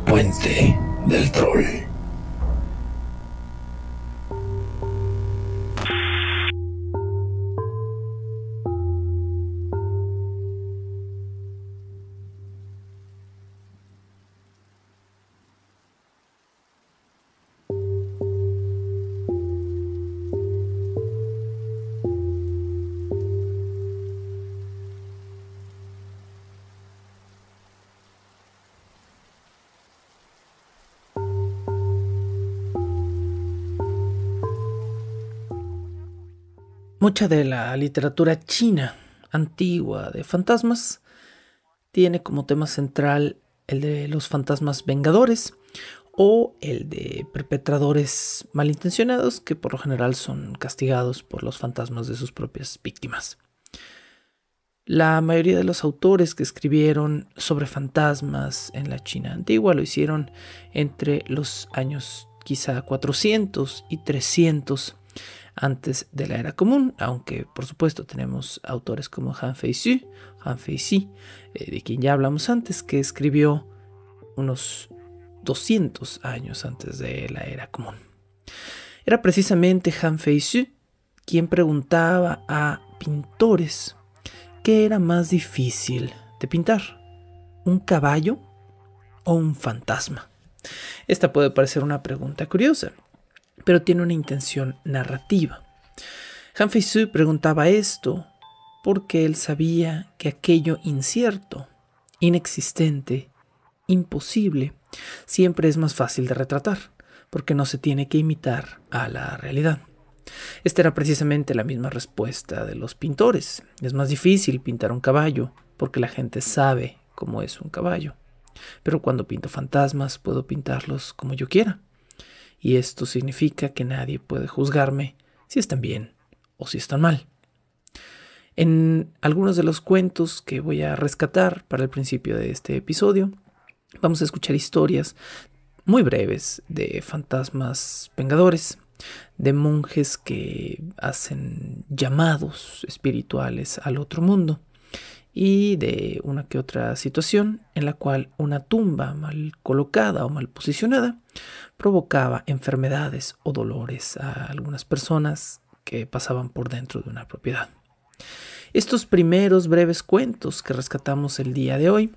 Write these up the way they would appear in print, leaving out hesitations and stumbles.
Puente del Troll. Mucha de la literatura china antigua de fantasmas tiene como tema central el de los fantasmas vengadores o el de perpetradores malintencionados que por lo general son castigados por los fantasmas de sus propias víctimas. La mayoría de los autores que escribieron sobre fantasmas en la China antigua lo hicieron entre los años quizá 400 y 300 antes de la era común, aunque por supuesto tenemos autores como Han Feixi, de quien ya hablamos antes, que escribió unos 200 años antes de la era común. Era precisamente Han Feixi quien preguntaba a pintores qué era más difícil de pintar, un caballo o un fantasma. Esta puede parecer una pregunta curiosa, pero tiene una intención narrativa. Han Feixi preguntaba esto porque él sabía que aquello incierto, inexistente, imposible, siempre es más fácil de retratar, porque no se tiene que imitar a la realidad. Esta era precisamente la misma respuesta de los pintores. Es más difícil pintar un caballo porque la gente sabe cómo es un caballo. Pero cuando pinto fantasmas puedo pintarlos como yo quiera. Y esto significa que nadie puede juzgarme si están bien o si están mal. En algunos de los cuentos que voy a rescatar para el principio de este episodio, vamos a escuchar historias muy breves de fantasmas vengadores, de monjes que hacen llamados espirituales al otro mundo y de una que otra situación en la cual una tumba mal colocada o mal posicionada provocaba enfermedades o dolores a algunas personas que pasaban por dentro de una propiedad. Estos primeros breves cuentos que rescatamos el día de hoy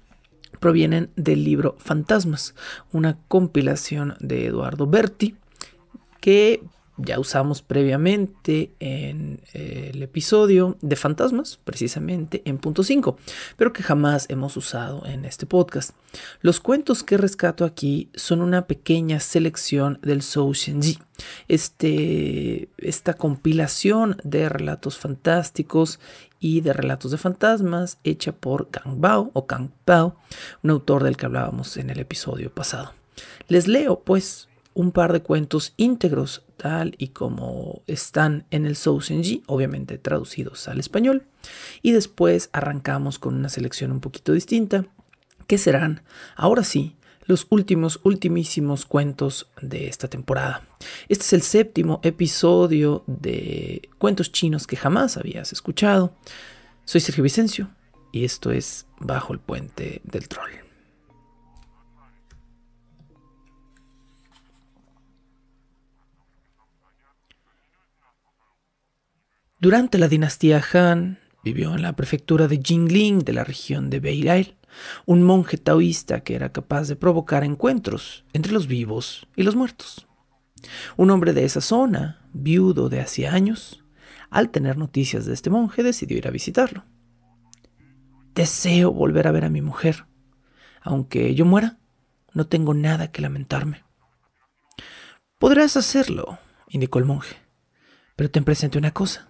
provienen del libro Fantasmas, una compilación de Eduardo Berti que ya usamos previamente en el episodio de fantasmas, precisamente en punto 5, pero que jamás hemos usado en este podcast. Los cuentos que rescato aquí son una pequeña selección del Zhou Xianji, esta compilación de relatos fantásticos y de relatos de fantasmas hecha por Gang Bao o Kang Bao, un autor del que hablábamos en el episodio pasado. Les leo, pues, un par de cuentos íntegros, tal y como están en el Zhou Xianji, obviamente traducidos al español, y después arrancamos con una selección un poquito distinta, que serán, ahora sí, los ultimísimos cuentos de esta temporada. Este es el 7º episodio de Cuentos Chinos que jamás habías escuchado. Soy Sergio Vicencio, y esto es Bajo el Puente del Troll. Durante la dinastía Han, vivió en la prefectura de Jingling de la región de Beilai un monje taoísta que era capaz de provocar encuentros entre los vivos y los muertos. Un hombre de esa zona, viudo de hacía años, al tener noticias de este monje decidió ir a visitarlo. Deseo volver a ver a mi mujer. Aunque yo muera, no tengo nada que lamentarme. Podrás hacerlo, indicó el monje, pero ten presente una cosa.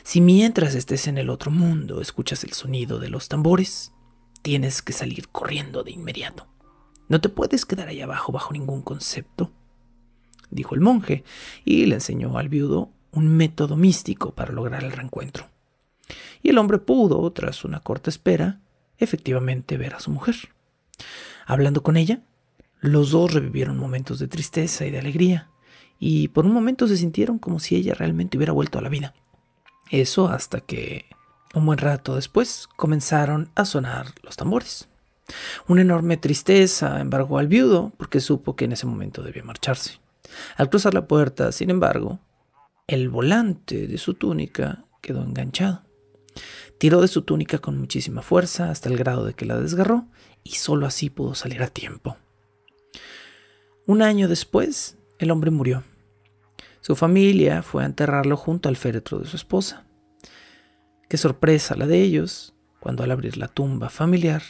Si mientras estés en el otro mundo escuchas el sonido de los tambores, tienes que salir corriendo de inmediato. No te puedes quedar ahí abajo bajo ningún concepto, dijo el monje, y le enseñó al viudo un método místico para lograr el reencuentro. Y el hombre pudo, tras una corta espera, efectivamente ver a su mujer. Hablando con ella, los dos revivieron momentos de tristeza y de alegría, y por un momento se sintieron como si ella realmente hubiera vuelto a la vida. Eso hasta que, un buen rato después, comenzaron a sonar los tambores. Una enorme tristeza embargó al viudo porque supo que en ese momento debía marcharse. Al cruzar la puerta, sin embargo, el volante de su túnica quedó enganchado. Tiró de su túnica con muchísima fuerza hasta el grado de que la desgarró y solo así pudo salir a tiempo. Un año después, el hombre murió. Su familia fue a enterrarlo junto al féretro de su esposa. Qué sorpresa la de ellos, cuando al abrir la tumba familiar,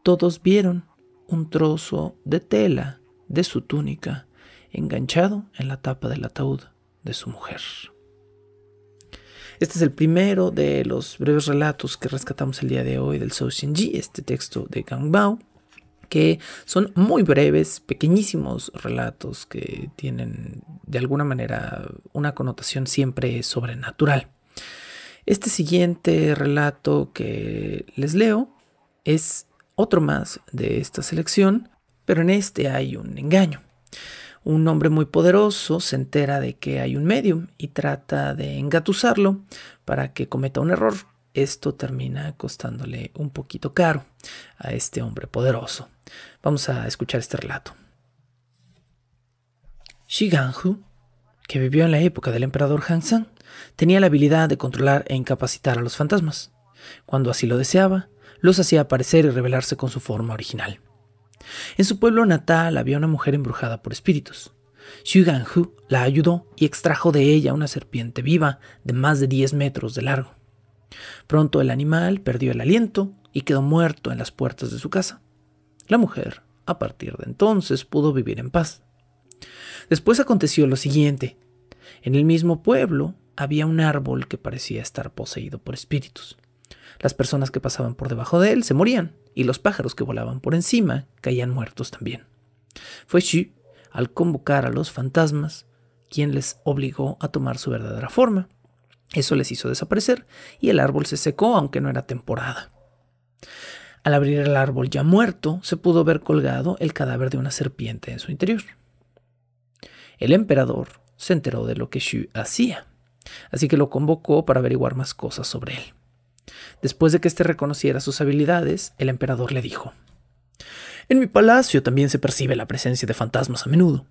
todos vieron un trozo de tela de su túnica enganchado en la tapa del ataúd de su mujer. Este es el primero de los breves relatos que rescatamos el día de hoy del Zhou Xinji, este texto de Gang Bao, que son muy breves, pequeñísimos relatos que tienen de alguna manera una connotación siempre sobrenatural. Este siguiente relato que les leo es otro más de esta selección, pero en este hay un engaño. Un hombre muy poderoso se entera de que hay un medium y trata de engatusarlo para que cometa un error. Esto termina costándole un poquito caro a este hombre poderoso. Vamos a escuchar este relato. Shi Ganhu, que vivió en la época del emperador Hanzang, tenía la habilidad de controlar e incapacitar a los fantasmas. Cuando así lo deseaba, los hacía aparecer y revelarse con su forma original. En su pueblo natal había una mujer embrujada por espíritus. Xu Ganhu la ayudó y extrajo de ella una serpiente viva de más de 10 metros de largo. Pronto el animal perdió el aliento y quedó muerto en las puertas de su casa. La mujer, a partir de entonces, pudo vivir en paz. Después aconteció lo siguiente. En el mismo pueblo había un árbol que parecía estar poseído por espíritus. Las personas que pasaban por debajo de él se morían, y los pájaros que volaban por encima caían muertos también. Fue Xu, al convocar a los fantasmas, quien les obligó a tomar su verdadera forma. Eso les hizo desaparecer, y el árbol se secó, aunque no era temporada. Al abrir el árbol ya muerto, se pudo ver colgado el cadáver de una serpiente en su interior. El emperador se enteró de lo que Xu hacía, así que lo convocó para averiguar más cosas sobre él. Después de que éste reconociera sus habilidades, el emperador le dijo: «En mi palacio también se percibe la presencia de fantasmas a menudo.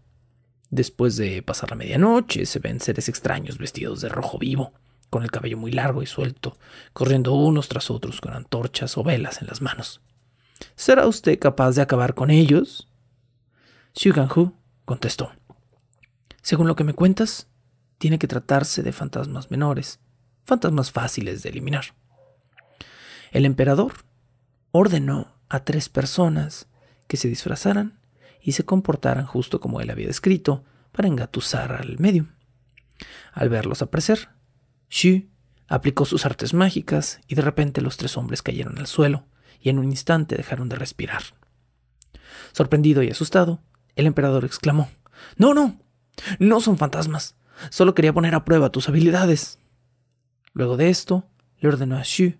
Después de pasar la medianoche se ven seres extraños vestidos de rojo vivo, con el cabello muy largo y suelto, corriendo unos tras otros con antorchas o velas en las manos. ¿Será usted capaz de acabar con ellos?». Xu Ganhu contestó: «Según lo que me cuentas, tiene que tratarse de fantasmas menores, fantasmas fáciles de eliminar». El emperador ordenó a 3 personas que se disfrazaran y se comportaran justo como él había descrito para engatusar al medium. Al verlos aparecer, Xu aplicó sus artes mágicas y de repente los 3 hombres cayeron al suelo y en un instante dejaron de respirar. Sorprendido y asustado, el emperador exclamó: «¡No, no! No son fantasmas. Solo quería poner a prueba tus habilidades». Luego de esto, le ordenó a Xu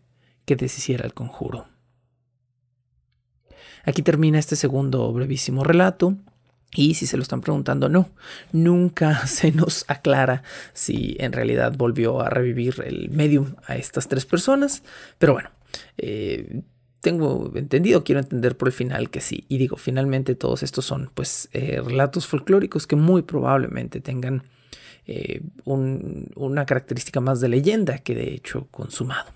que deshiciera el conjuro. Aquí termina este segundo brevísimo relato. Y si se lo están preguntando, no, nunca se nos aclara si en realidad volvió a revivir el medium a estas 3 personas. Pero bueno, tengo entendido, quiero entender por el final que sí. Y digo, finalmente todos estos son pues relatos folclóricos que muy probablemente tengan una característica más de leyenda que de hecho consumado.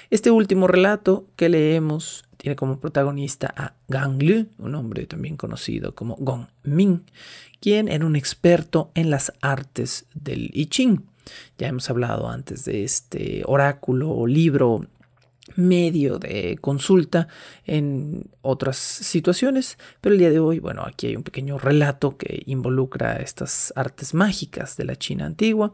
Este último relato que leemos tiene como protagonista a Gang Lu, un hombre también conocido como Gong Ming, quien era un experto en las artes del I Ching. Ya hemos hablado antes de este oráculo o libro medio de consulta en otras situaciones, pero el día de hoy, bueno, aquí hay un pequeño relato que involucra estas artes mágicas de la China antigua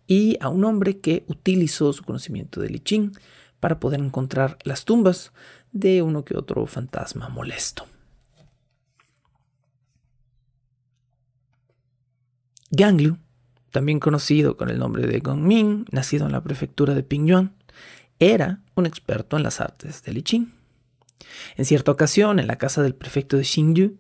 y a un hombre que utilizó su conocimiento del I Ching para poder encontrar las tumbas de uno que otro fantasma molesto. Gang Lu, también conocido con el nombre de Gong Ming, nacido en la prefectura de Pingyuan, era un experto en las artes del I Ching. En cierta ocasión, en la casa del prefecto de Xingyu,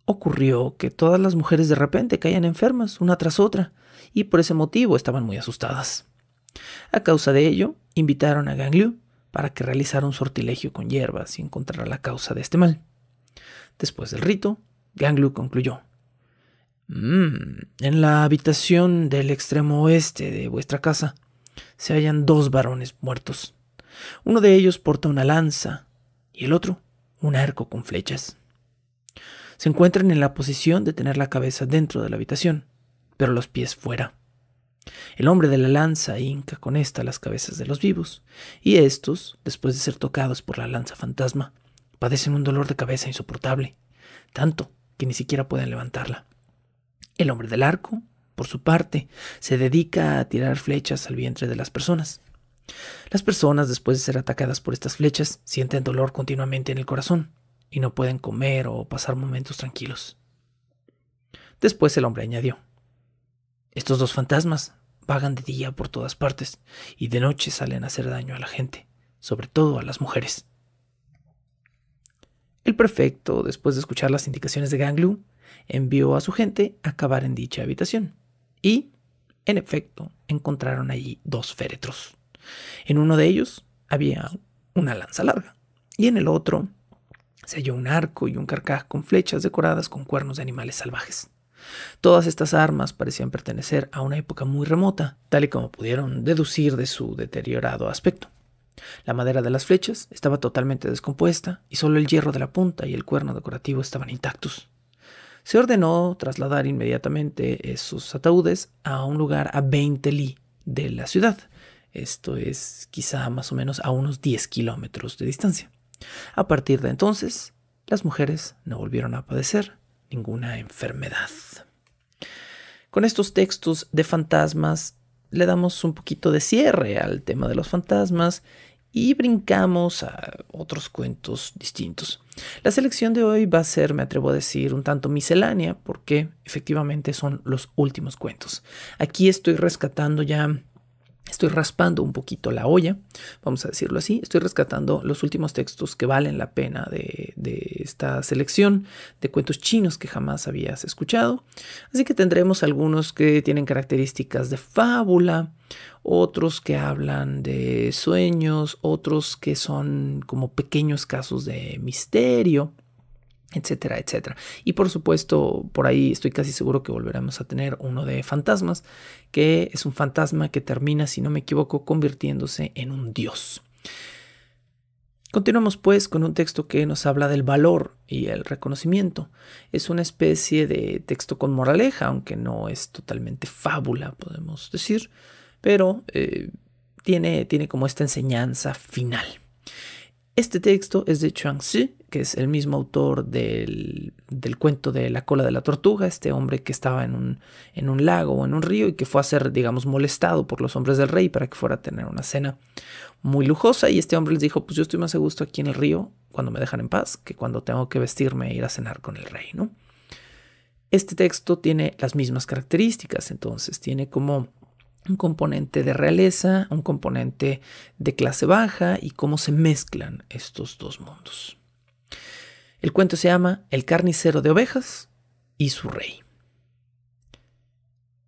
ocurrió que todas las mujeres de repente caían enfermas una tras otra y por ese motivo estaban muy asustadas. A causa de ello, invitaron a Gang Lu para que realizara un sortilegio con hierbas y encontrara la causa de este mal. Después del rito, Ganglu concluyó: en la habitación del extremo oeste de vuestra casa se hallan 2 varones muertos. Uno de ellos porta una lanza y el otro un arco con flechas. Se encuentran en la posición de tener la cabeza dentro de la habitación, pero los pies fuera. El hombre de la lanza hinca con esta las cabezas de los vivos, y estos, después de ser tocados por la lanza fantasma, padecen un dolor de cabeza insoportable, tanto que ni siquiera pueden levantarla. El hombre del arco, por su parte, se dedica a tirar flechas al vientre de las personas. Las personas, después de ser atacadas por estas flechas, sienten dolor continuamente en el corazón y no pueden comer o pasar momentos tranquilos. Después el hombre añadió: estos 2 fantasmas vagan de día por todas partes y de noche salen a hacer daño a la gente, sobre todo a las mujeres. El prefecto, después de escuchar las indicaciones de Ganglu, envió a su gente a cavar en dicha habitación y, en efecto, encontraron allí 2 féretros. En uno de ellos había una lanza larga y en el otro se halló un arco y un carcaj con flechas decoradas con cuernos de animales salvajes. Todas estas armas parecían pertenecer a una época muy remota, tal y como pudieron deducir de su deteriorado aspecto. La madera de las flechas estaba totalmente descompuesta y solo el hierro de la punta y el cuerno decorativo estaban intactos. Se ordenó trasladar inmediatamente esos ataúdes a un lugar a 20 li de la ciudad. Esto es quizá más o menos a unos 10 kilómetros de distancia. A partir de entonces, las mujeres no volvieron a padecer ninguna enfermedad. Con estos textos de fantasmas le damos un poquito de cierre al tema de los fantasmas y brincamos a otros cuentos distintos. La selección de hoy va a ser, me atrevo a decir, un tanto miscelánea porque efectivamente son los últimos cuentos. Aquí estoy raspando un poquito la olla, vamos a decirlo así. Estoy rescatando los últimos textos que valen la pena de esta selección de cuentos chinos que jamás habías escuchado. Así que tendremos algunos que tienen características de fábula, otros que hablan de sueños, otros que son como pequeños casos de misterio, etcétera, etcétera. Y por supuesto, por ahí estoy casi seguro que volveremos a tener uno de fantasmas, que es un fantasma que termina, si no me equivoco, convirtiéndose en un dios. Continuamos pues con un texto que nos habla del valor y el reconocimiento. Es una especie de texto con moraleja, aunque no es totalmente fábula, podemos decir, pero tiene como esta enseñanza final. Este texto es de Chuang Tzu, que es el mismo autor del cuento de la cola de la tortuga, este hombre que estaba en un lago o en un río y que fue a ser, digamos, molestado por los hombres del rey para que fuera a tener una cena muy lujosa. Y este hombre les dijo: pues yo estoy más a gusto aquí en el río cuando me dejan en paz que cuando tengo que vestirme e ir a cenar con el rey, ¿no? Este texto tiene las mismas características, entonces tiene como un componente de realeza, un componente de clase baja y cómo se mezclan estos 2 mundos. El cuento se llama El carnicero de ovejas y su rey.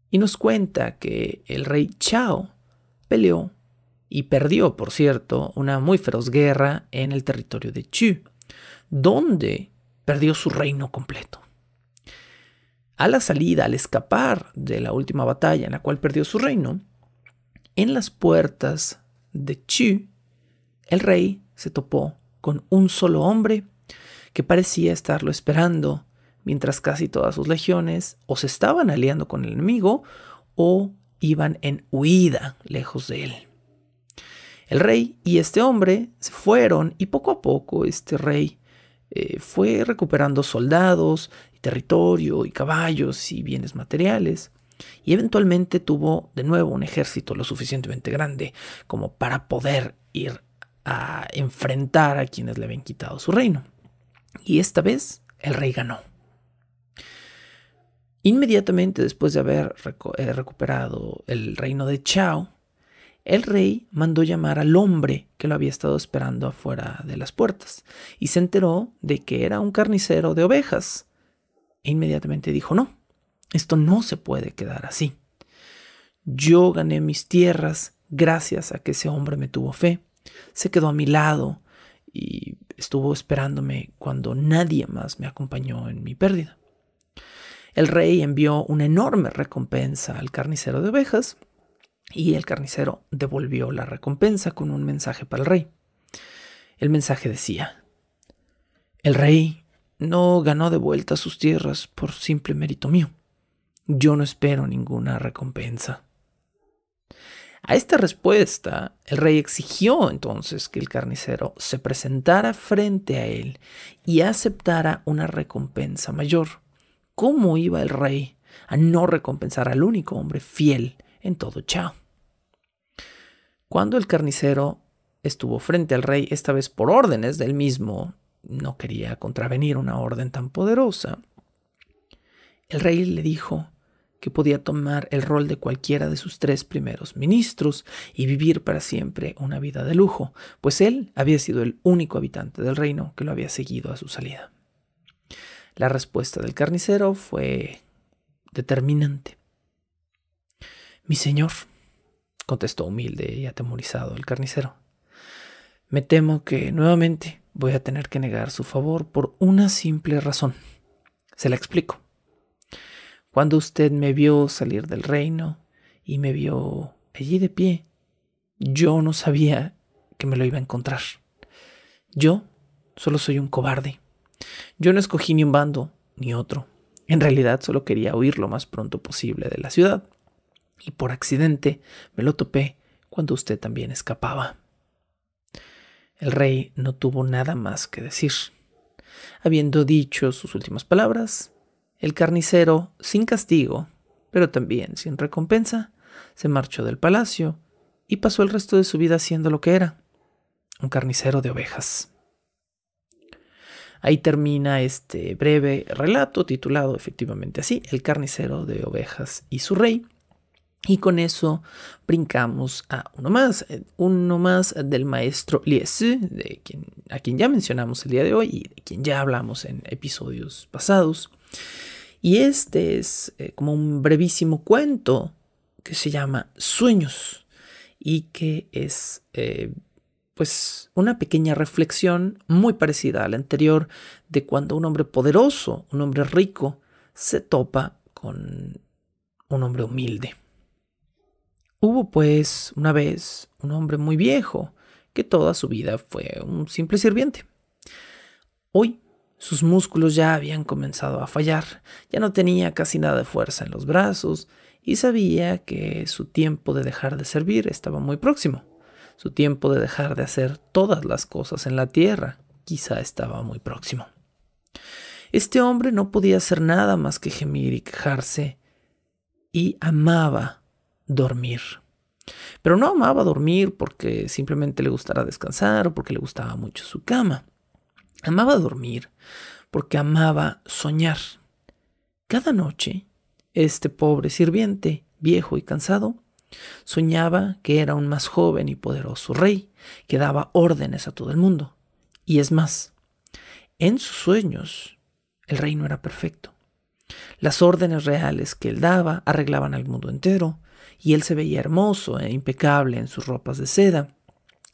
Y nos cuenta que el rey Chao peleó y perdió, por cierto, una muy feroz guerra en el territorio de Chu, donde perdió su reino completo. A la salida, al escapar de la última batalla en la cual perdió su reino, en las puertas de Chu, el rey se topó con un solo hombre que parecía estarlo esperando, mientras casi todas sus legiones o se estaban aliando con el enemigo o iban en huida lejos de él. El rey y este hombre se fueron y poco a poco este rey fue recuperando soldados, territorio y caballos y bienes materiales, y eventualmente tuvo de nuevo un ejército lo suficientemente grande como para poder ir a enfrentar a quienes le habían quitado su reino. Y esta vez el rey ganó. Inmediatamente después de haber recuperado el reino de Chao, el rey mandó llamar al hombre que lo había estado esperando afuera de las puertas y se enteró de que era un carnicero de ovejas. E inmediatamente dijo: no, esto no se puede quedar así. Yo gané mis tierras gracias a que ese hombre me tuvo fe Se quedó a mi lado y estuvo esperándome cuando nadie más me acompañó en mi pérdida. El rey envió una enorme recompensa al carnicero de ovejas y el carnicero devolvió la recompensa con un mensaje para el rey. El mensaje decía: el rey no ganó de vuelta sus tierras por simple mérito mío. Yo no espero ninguna recompensa. A esta respuesta, el rey exigió entonces que el carnicero se presentara frente a él y aceptara una recompensa mayor. ¿Cómo iba el rey a no recompensar al único hombre fiel en todo Chao? Cuando el carnicero estuvo frente al rey, esta vez por órdenes del mismo, no quería contravenir una orden tan poderosa, el rey le dijo que podía tomar el rol de cualquiera de sus 3 primeros ministros y vivir para siempre una vida de lujo, pues él había sido el único habitante del reino que lo había seguido a su salida. La respuesta del carnicero fue determinante. Mi señor, contestó humilde y atemorizado el carnicero, me temo que nuevamente voy a tener que negar su favor por una simple razón. Se la explico. Cuando usted me vio salir del reino y me vio allí de pie, yo no sabía que me lo iba a encontrar. Yo solo soy un cobarde. Yo no escogí ni un bando ni otro. En realidad solo quería huir lo más pronto posible de la ciudad. Y por accidente me lo topé cuando usted también escapaba. El rey no tuvo nada más que decir. Habiendo dicho sus últimas palabras, el carnicero, sin castigo, pero también sin recompensa, se marchó del palacio y pasó el resto de su vida haciendo lo que era, un carnicero de ovejas. Ahí termina este breve relato titulado efectivamente así, El carnicero de ovejas y su rey. Y con eso brincamos a uno más del maestro Liu Zi, a quien ya mencionamos el día de hoy y de quien ya hablamos en episodios pasados. Y este es como un brevísimo cuento que se llama Sueños y que es pues una pequeña reflexión muy parecida a la anterior de cuando un hombre poderoso, un hombre rico, se topa con un hombre humilde. Hubo pues una vez un hombre muy viejo que toda su vida fue un simple sirviente. Hoy sus músculos ya habían comenzado a fallar, ya no tenía casi nada de fuerza en los brazos y sabía que su tiempo de dejar de servir estaba muy próximo. Su tiempo de dejar de hacer todas las cosas en la tierra quizá estaba muy próximo. Este hombre no podía hacer nada más que gemir y quejarse y amaba dormir. Pero no amaba dormir porque simplemente le gustara descansar o porque le gustaba mucho su cama. Amaba dormir porque amaba soñar. Cada noche, este pobre sirviente, viejo y cansado, soñaba que era un más joven y poderoso rey que daba órdenes a todo el mundo. Y es más, en sus sueños, el reino era perfecto. Las órdenes reales que él daba arreglaban al mundo entero y él se veía hermoso e impecable en sus ropas de seda,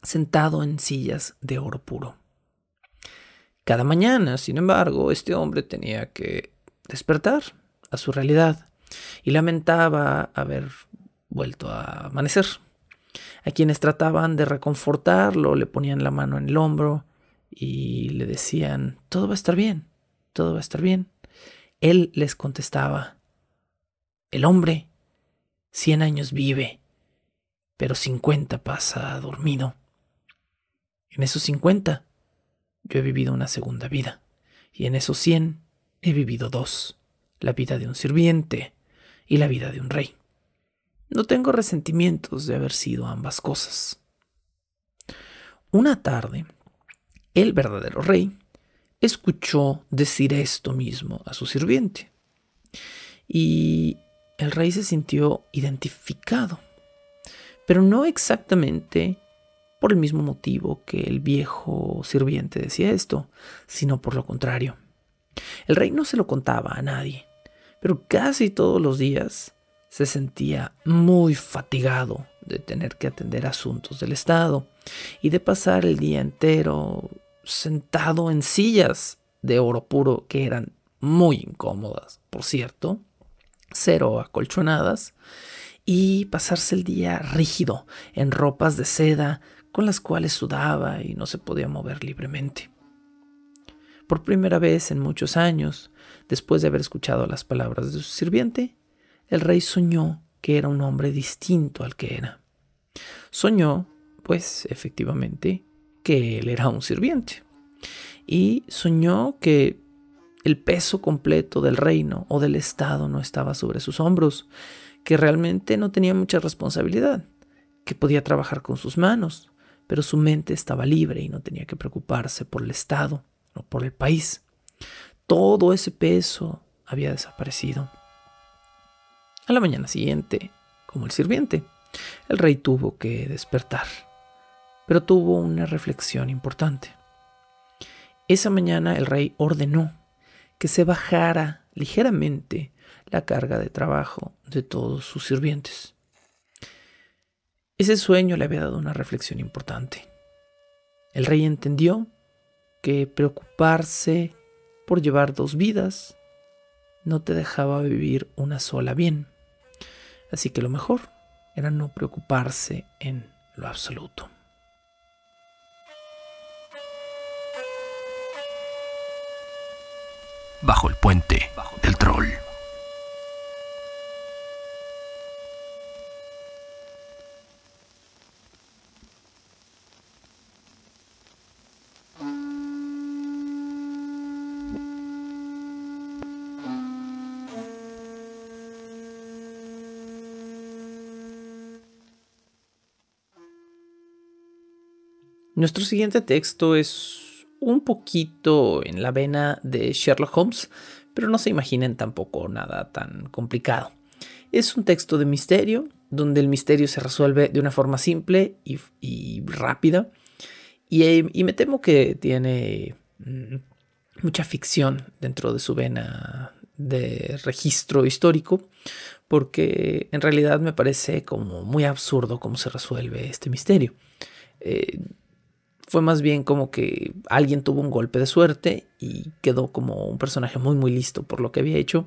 sentado en sillas de oro puro. Cada mañana, sin embargo, este hombre tenía que despertar a su realidad y lamentaba haber vuelto a amanecer. A quienes trataban de reconfortarlo le ponían la mano en el hombro y le decían: todo va a estar bien, todo va a estar bien. Él les contestaba: el hombre 100 años vive, pero 50 pasa dormido. En esos 50 yo he vivido una segunda vida, y en esos 100 he vivido 2, la vida de un sirviente y la vida de un rey. No tengo resentimientos de haber sido ambas cosas. Una tarde, el verdadero rey escuchó decir esto mismo a su sirviente, y el rey se sintió identificado, pero no exactamente por el mismo motivo que el viejo sirviente decía esto, sino por lo contrario. El rey no se lo contaba a nadie, pero casi todos los días se sentía muy fatigado de tener que atender asuntos del Estado y de pasar el día entero sentado en sillas de oro puro que eran muy incómodas, por cierto, cero acolchonadas, y pasarse el día rígido en ropas de seda con las cuales sudaba y no se podía mover libremente. Por primera vez en muchos años, después de haber escuchado las palabras de su sirviente, el rey soñó que era un hombre distinto al que era. Soñó, pues, efectivamente, que él era un sirviente. Y soñó que el peso completo del reino o del estado no estaba sobre sus hombros, que realmente no tenía mucha responsabilidad, que podía trabajar con sus manos, pero su mente estaba libre y no tenía que preocuparse por el estado o por el país. Todo ese peso había desaparecido. A la mañana siguiente, como el sirviente, el rey tuvo que despertar, pero tuvo una reflexión importante. Esa mañana el rey ordenó que se bajara ligeramente la carga de trabajo de todos sus sirvientes. Ese sueño le había dado una reflexión importante. El rey entendió que preocuparse por llevar dos vidas no te dejaba vivir una sola bien. Así que lo mejor era no preocuparse en lo absoluto. Bajo el puente del troll. Nuestro siguiente texto es un poquito en la vena de Sherlock Holmes, pero no se imaginen tampoco nada tan complicado. Es un texto de misterio, donde el misterio se resuelve de una forma simple y rápida, y me temo que tiene mucha ficción dentro de su vena de registro histórico, porque en realidad me parece como muy absurdo cómo se resuelve este misterio. Fue más bien como que alguien tuvo un golpe de suerte y quedó como un personaje muy muy listo por lo que había hecho,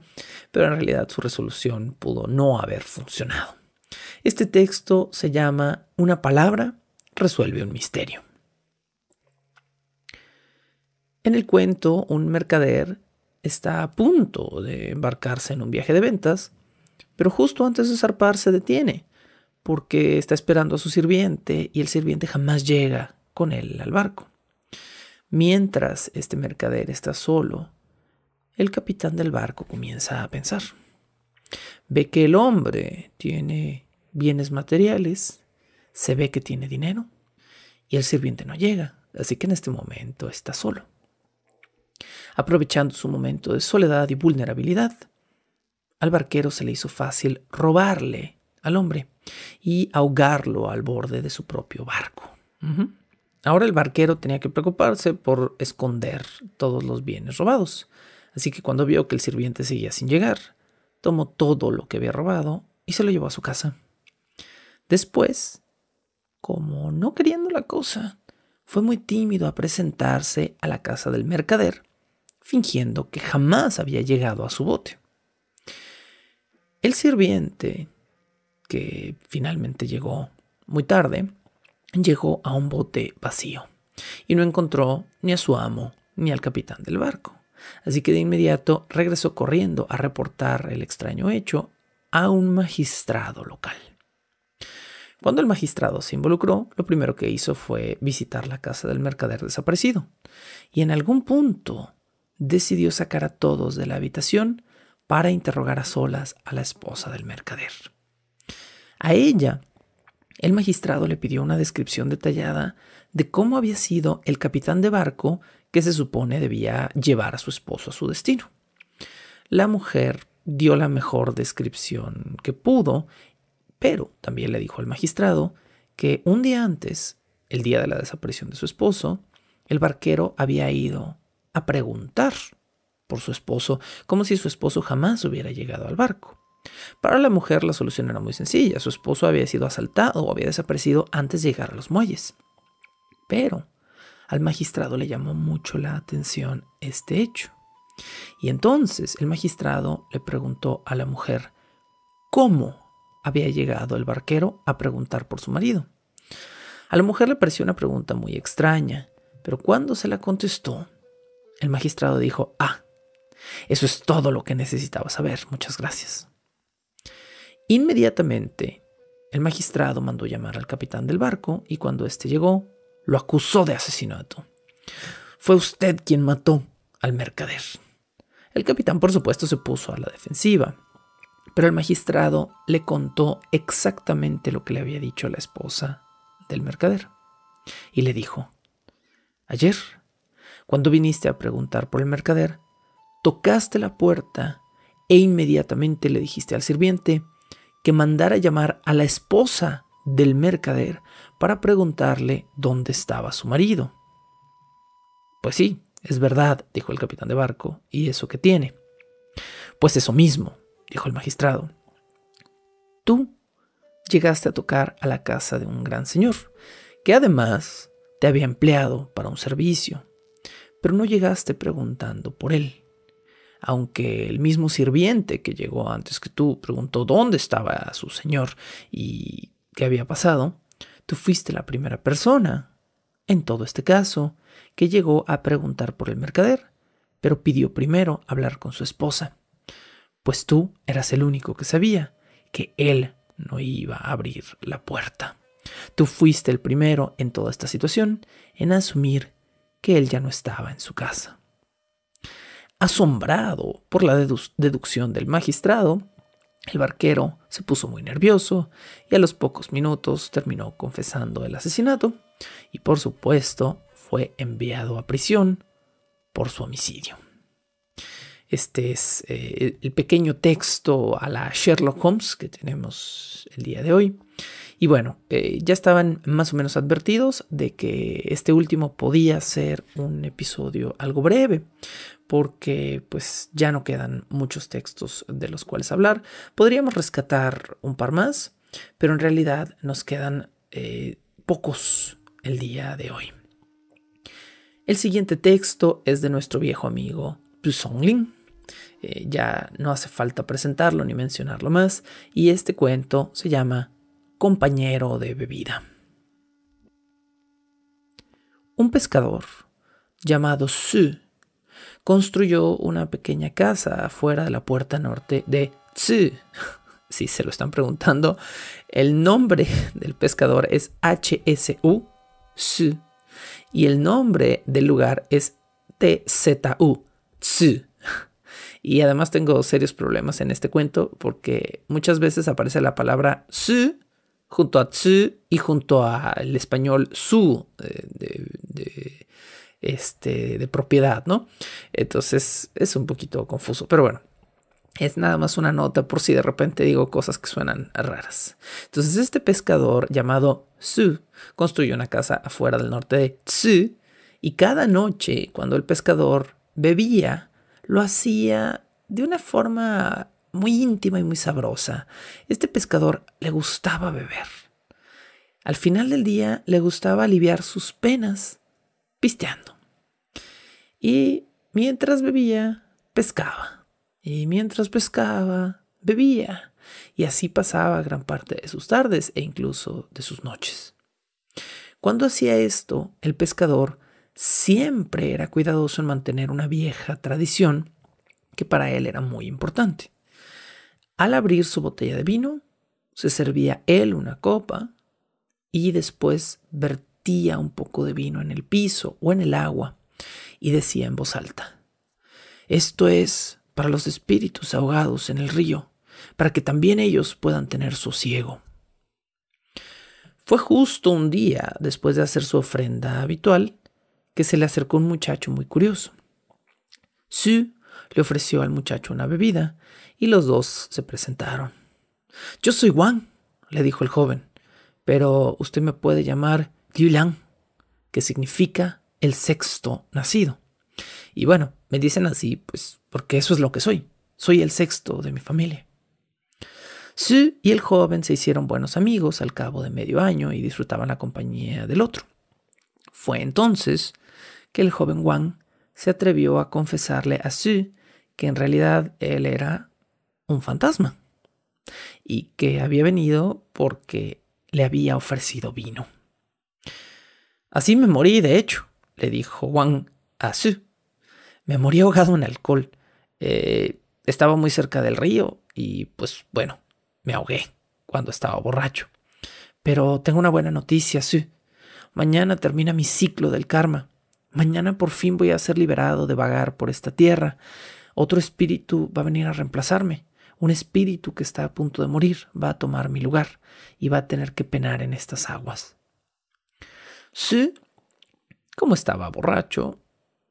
pero en realidad su resolución pudo no haber funcionado. Este texto se llama Una palabra resuelve un misterio. En el cuento, un mercader está a punto de embarcarse en un viaje de ventas, pero justo antes de zarpar se detiene, porque está esperando a su sirviente y el sirviente jamás llega con él al barco. Mientras este mercader está solo, el capitán del barco comienza a pensar. Ve que el hombre tiene bienes materiales, se ve que tiene dinero y el sirviente no llega, así que en este momento está solo. Aprovechando su momento de soledad y vulnerabilidad, al barquero se le hizo fácil robarle al hombre y ahogarlo al borde de su propio barco. Ahora el barquero tenía que preocuparse por esconder todos los bienes robados. Así que cuando vio que el sirviente seguía sin llegar, tomó todo lo que había robado y se lo llevó a su casa. Después, como no queriendo la cosa, fue muy tímido a presentarse a la casa del mercader, fingiendo que jamás había llegado a su bote. El sirviente, que finalmente llegó muy tarde, llegó a un bote vacío y no encontró ni a su amo ni al capitán del barco. Así que de inmediato regresó corriendo a reportar el extraño hecho a un magistrado local. Cuando el magistrado se involucró, lo primero que hizo fue visitar la casa del mercader desaparecido y en algún punto decidió sacar a todos de la habitación para interrogar a solas a la esposa del mercader. A ella, el magistrado le pidió una descripción detallada de cómo había sido el capitán de barco que se supone debía llevar a su esposo a su destino. La mujer dio la mejor descripción que pudo, pero también le dijo al magistrado que un día antes, el día de la desaparición de su esposo, el barquero había ido a preguntar por su esposo, como si su esposo jamás hubiera llegado al barco. Para la mujer la solución era muy sencilla. Su esposo había sido asaltado o había desaparecido antes de llegar a los muelles. Pero al magistrado le llamó mucho la atención este hecho. Y entonces el magistrado le preguntó a la mujer cómo había llegado el barquero a preguntar por su marido. A la mujer le pareció una pregunta muy extraña, pero cuando se la contestó, el magistrado dijo: eso es todo lo que necesitaba saber, muchas gracias. Inmediatamente, el magistrado mandó llamar al capitán del barco y cuando éste llegó, lo acusó de asesinato. Fue usted quien mató al mercader. El capitán, por supuesto, se puso a la defensiva, pero el magistrado le contó exactamente lo que le había dicho la esposa del mercader. Y le dijo: ayer, cuando viniste a preguntar por el mercader, tocaste la puerta e inmediatamente le dijiste al sirviente que mandara llamar a la esposa del mercader para preguntarle dónde estaba su marido. Pues sí, es verdad, dijo el capitán de barco, ¿y eso qué tiene? Pues eso mismo, dijo el magistrado. Tú llegaste a tocar a la casa de un gran señor, que además te había empleado para un servicio, pero no llegaste preguntando por él. Aunque el mismo sirviente que llegó antes que tú preguntó dónde estaba su señor y qué había pasado, tú fuiste la primera persona, en todo este caso, que llegó a preguntar por el mercader, pero pidió primero hablar con su esposa, pues tú eras el único que sabía que él no iba a abrir la puerta. Tú fuiste el primero en toda esta situación en asumir que él ya no estaba en su casa. Asombrado por la deducción del magistrado, el barquero se puso muy nervioso y a los pocos minutos terminó confesando el asesinato y, por supuesto, fue enviado a prisión por su homicidio. Este es el pequeño texto a la Sherlock Holmes que tenemos el día de hoy. Y bueno, ya estaban más o menos advertidos de que este último podía ser un episodio algo breve, porque pues ya no quedan muchos textos de los cuales hablar. Podríamos rescatar un par más, pero en realidad nos quedan pocos el día de hoy. El siguiente texto es de nuestro viejo amigo Pu Songling. Ya no hace falta presentarlo ni mencionarlo más, y este cuento se llama Compañero de bebida. Un pescador llamado Su construyó una pequeña casa afuera de la puerta norte de Tsu. Si se lo están preguntando, el nombre del pescador es HSU, Su, y el nombre del lugar es TZU, Tsu. Y además tengo serios problemas en este cuento porque muchas veces aparece la palabra Su junto a tsu y junto al español su de propiedad, ¿no? Entonces es un poquito confuso, pero bueno, es nada más una nota por si de repente digo cosas que suenan raras. Entonces este pescador llamado Su construyó una casa afuera del norte de Tsu y cada noche cuando el pescador bebía lo hacía de una forma muy íntima y muy sabrosa. Este pescador le gustaba beber. Al final del día le gustaba aliviar sus penas pisteando. Y mientras bebía, pescaba. Y mientras pescaba, bebía. Y así pasaba gran parte de sus tardes e incluso de sus noches. Cuando hacía esto, el pescador siempre era cuidadoso en mantener una vieja tradición que para él era muy importante. Al abrir su botella de vino, se servía él una copa y después vertía un poco de vino en el piso o en el agua y decía en voz alta: esto es para los espíritus ahogados en el río, para que también ellos puedan tener sosiego. Fue justo un día después de hacer su ofrenda habitual que se le acercó un muchacho muy curioso. Su le ofreció al muchacho una bebida y los dos se presentaron. Yo soy Wang, le dijo el joven, pero usted me puede llamar Liu Lang, que significa el sexto nacido. Y bueno, me dicen así, pues porque eso es lo que soy. Soy el sexto de mi familia. Sue y el joven se hicieron buenos amigos al cabo de medio año y disfrutaban la compañía del otro. Fue entonces que el joven Wang se atrevió a confesarle a Sue que en realidad él era un fantasma y que había venido porque le había ofrecido vino. Así me morí, de hecho, le dijo Wang a Sue. Me morí ahogado en alcohol. Estaba muy cerca del río y pues bueno, me ahogué cuando estaba borracho. Pero tengo una buena noticia, Sue. Mañana termina mi ciclo del karma. Mañana por fin voy a ser liberado de vagar por esta tierra. Otro espíritu va a venir a reemplazarme. Un espíritu que está a punto de morir va a tomar mi lugar y va a tener que penar en estas aguas. Sue, como estaba borracho,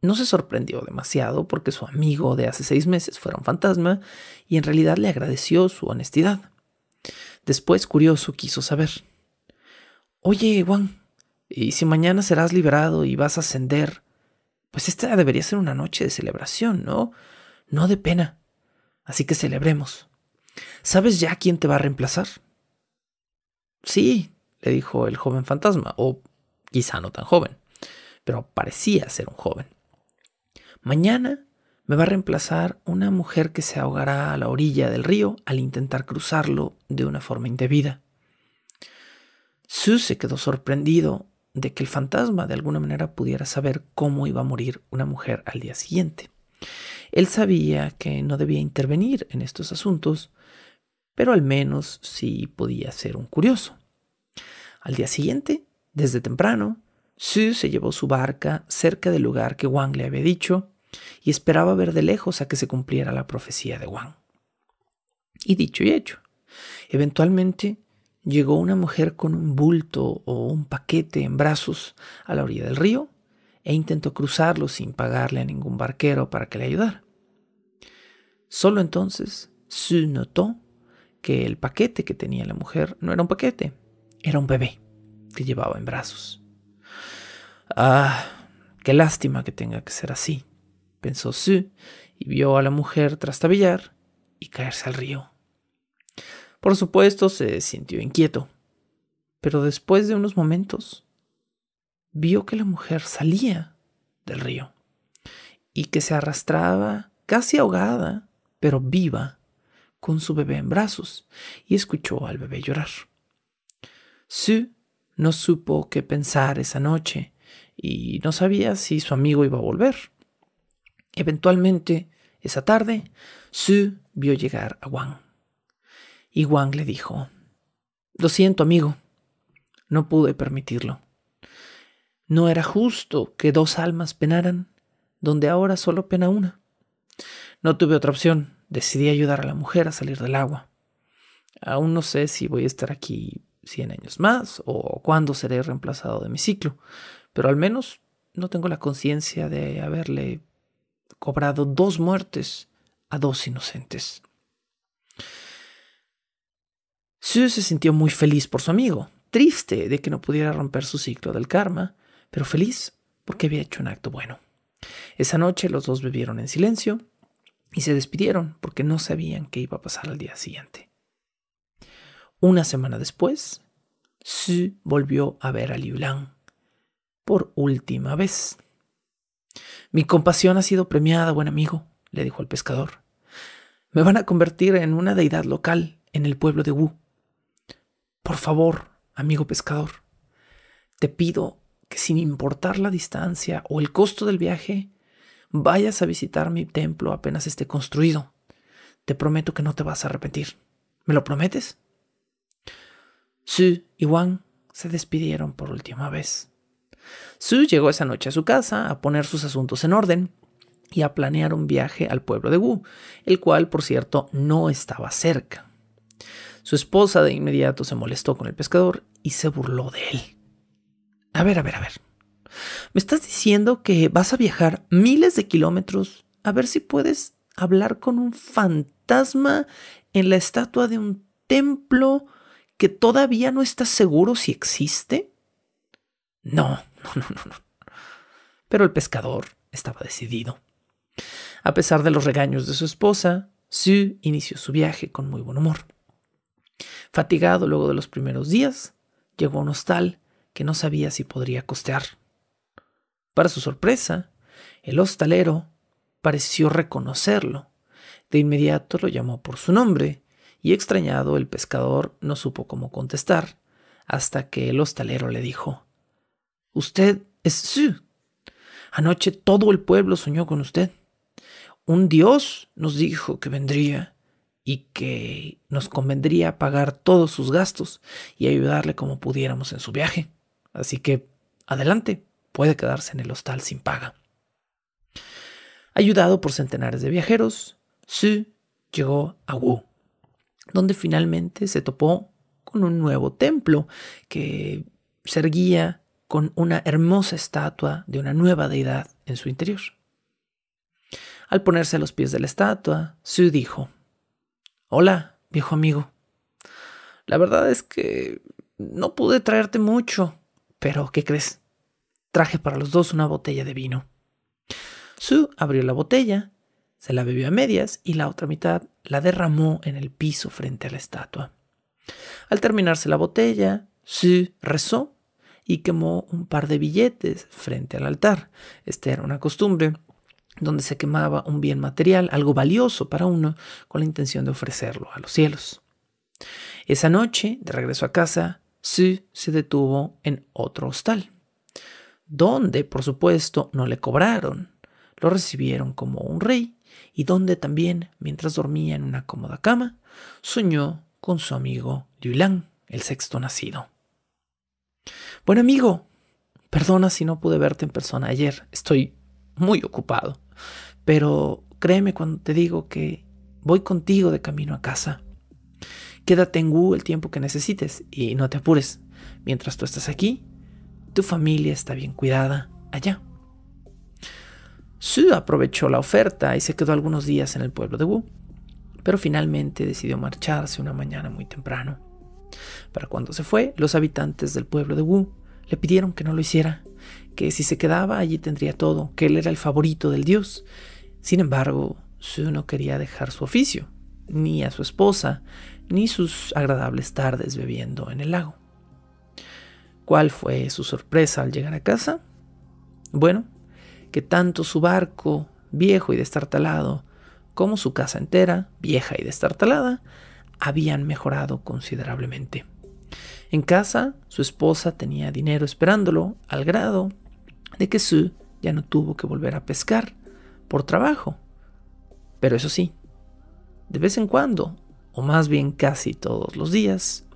no se sorprendió demasiado porque su amigo de hace 6 meses fuera un fantasma y en realidad le agradeció su honestidad. Después, curioso, quiso saber. Oye, Wang, ¿y si mañana serás liberado y vas a ascender? Pues esta debería ser una noche de celebración, ¿no? No de pena. Así que celebremos. ¿Sabes ya quién te va a reemplazar? Sí, le dijo el joven fantasma, o quizá no tan joven, pero parecía ser un joven. Mañana me va a reemplazar una mujer que se ahogará a la orilla del río al intentar cruzarlo de una forma indebida. Sue se quedó sorprendido de que el fantasma de alguna manera pudiera saber cómo iba a morir una mujer al día siguiente. Él sabía que no debía intervenir en estos asuntos, pero al menos sí podía ser un curioso. Al día siguiente, desde temprano, Sue se llevó su barca cerca del lugar que Wang le había dicho y esperaba ver de lejos a que se cumpliera la profecía de Wang. Y dicho y hecho, eventualmente llegó una mujer con un bulto o un paquete en brazos a la orilla del río e intentó cruzarlo sin pagarle a ningún barquero para que le ayudara. Solo entonces Sue notó que el paquete que tenía la mujer no era un paquete, era un bebé que llevaba en brazos. Ah, qué lástima que tenga que ser así, pensó Sue, y vio a la mujer trastabillar y caerse al río. Por supuesto, se sintió inquieto, pero después de unos momentos vio que la mujer salía del río y que se arrastraba casi ahogada, pero viva, con su bebé en brazos, y escuchó al bebé llorar. Sue no supo qué pensar esa noche y no sabía si su amigo iba a volver. Eventualmente, esa tarde, Sue vio llegar a Wang. Y Wang le dijo: «Lo siento, amigo, no pude permitirlo. No era justo que 2 almas penaran donde ahora solo pena una. No tuve otra opción, decidí ayudar a la mujer a salir del agua. Aún no sé si voy a estar aquí 100 años más o cuándo seré reemplazado de mi ciclo, pero al menos no tengo la conciencia de haberle cobrado 2 muertes a 2 inocentes». Sue se sintió muy feliz por su amigo, triste de que no pudiera romper su ciclo del karma, pero feliz porque había hecho un acto bueno. Esa noche los dos bebieron en silencio y se despidieron porque no sabían qué iba a pasar al día siguiente. Una semana después, Sue volvió a ver a Liu Lang por última vez. «Mi compasión ha sido premiada, buen amigo», le dijo al pescador. «Me van a convertir en una deidad local en el pueblo de Wu. Por favor, amigo pescador, te pido que sin importar la distancia o el costo del viaje, vayas a visitar mi templo apenas esté construido. Te prometo que no te vas a arrepentir. ¿Me lo prometes?» Sue y Wang se despidieron por última vez. Sue llegó esa noche a su casa a poner sus asuntos en orden y a planear un viaje al pueblo de Wu, el cual, por cierto, no estaba cerca. Su esposa de inmediato se molestó con el pescador y se burló de él. A ver. ¿Me estás diciendo que vas a viajar miles de kilómetros a ver si puedes hablar con un fantasma en la estatua de un templo que todavía no estás seguro si existe? No. Pero el pescador estaba decidido. A pesar de los regaños de su esposa, Sue inició su viaje con muy buen humor. Fatigado luego de los primeros días, llegó a un hostal que no sabía si podría costear. Para su sorpresa, el hostalero pareció reconocerlo. De inmediato lo llamó por su nombre y, extrañado, el pescador no supo cómo contestar hasta que el hostalero le dijo: «Usted es Sue. Anoche todo el pueblo soñó con usted. Un dios nos dijo que vendría y que nos convendría pagar todos sus gastos y ayudarle como pudiéramos en su viaje. Así que, adelante, puede quedarse en el hostal sin paga». Ayudado por centenares de viajeros, Sue llegó a Wu, donde finalmente se topó con un nuevo templo que se erguía con una hermosa estatua de una nueva deidad en su interior. Al ponerse a los pies de la estatua, Sue dijo: «Hola, viejo amigo. La verdad es que no pude traerte mucho, pero ¿qué crees? Traje para los dos una botella de vino». Sue abrió la botella, se la bebió a medias y la otra mitad la derramó en el piso frente a la estatua. Al terminarse la botella, Sue rezó y quemó un par de billetes frente al altar. Esta era una costumbre donde se quemaba un bien material, algo valioso para uno, con la intención de ofrecerlo a los cielos. Esa noche, de regreso a casa, Sue se detuvo en otro hostal, donde, por supuesto, no le cobraron. Lo recibieron como un rey y donde también, mientras dormía en una cómoda cama, soñó con su amigo Liu Lang, el sexto nacido. «Buen amigo, perdona si no pude verte en persona ayer. Estoy muy ocupado. Pero créeme cuando te digo que voy contigo de camino a casa. Quédate en Wu el tiempo que necesites y no te apures. Mientras tú estás aquí, tu familia está bien cuidada allá». Sue aprovechó la oferta y se quedó algunos días en el pueblo de Wu, pero finalmente decidió marcharse una mañana muy temprano. Para cuando se fue, los habitantes del pueblo de Wu le pidieron que no lo hiciera, que si se quedaba allí tendría todo, que él era el favorito del dios. Sin embargo, Sue no quería dejar su oficio, ni a su esposa, ni sus agradables tardes bebiendo en el lago. ¿Cuál fue su sorpresa al llegar a casa? Bueno, que tanto su barco, viejo y destartalado, como su casa entera, vieja y destartalada, habían mejorado considerablemente. En casa, su esposa tenía dinero esperándolo, al grado de que Sue ya no tuvo que volver a pescar por trabajo. Pero eso sí, de vez en cuando, o más bien casi todos los días,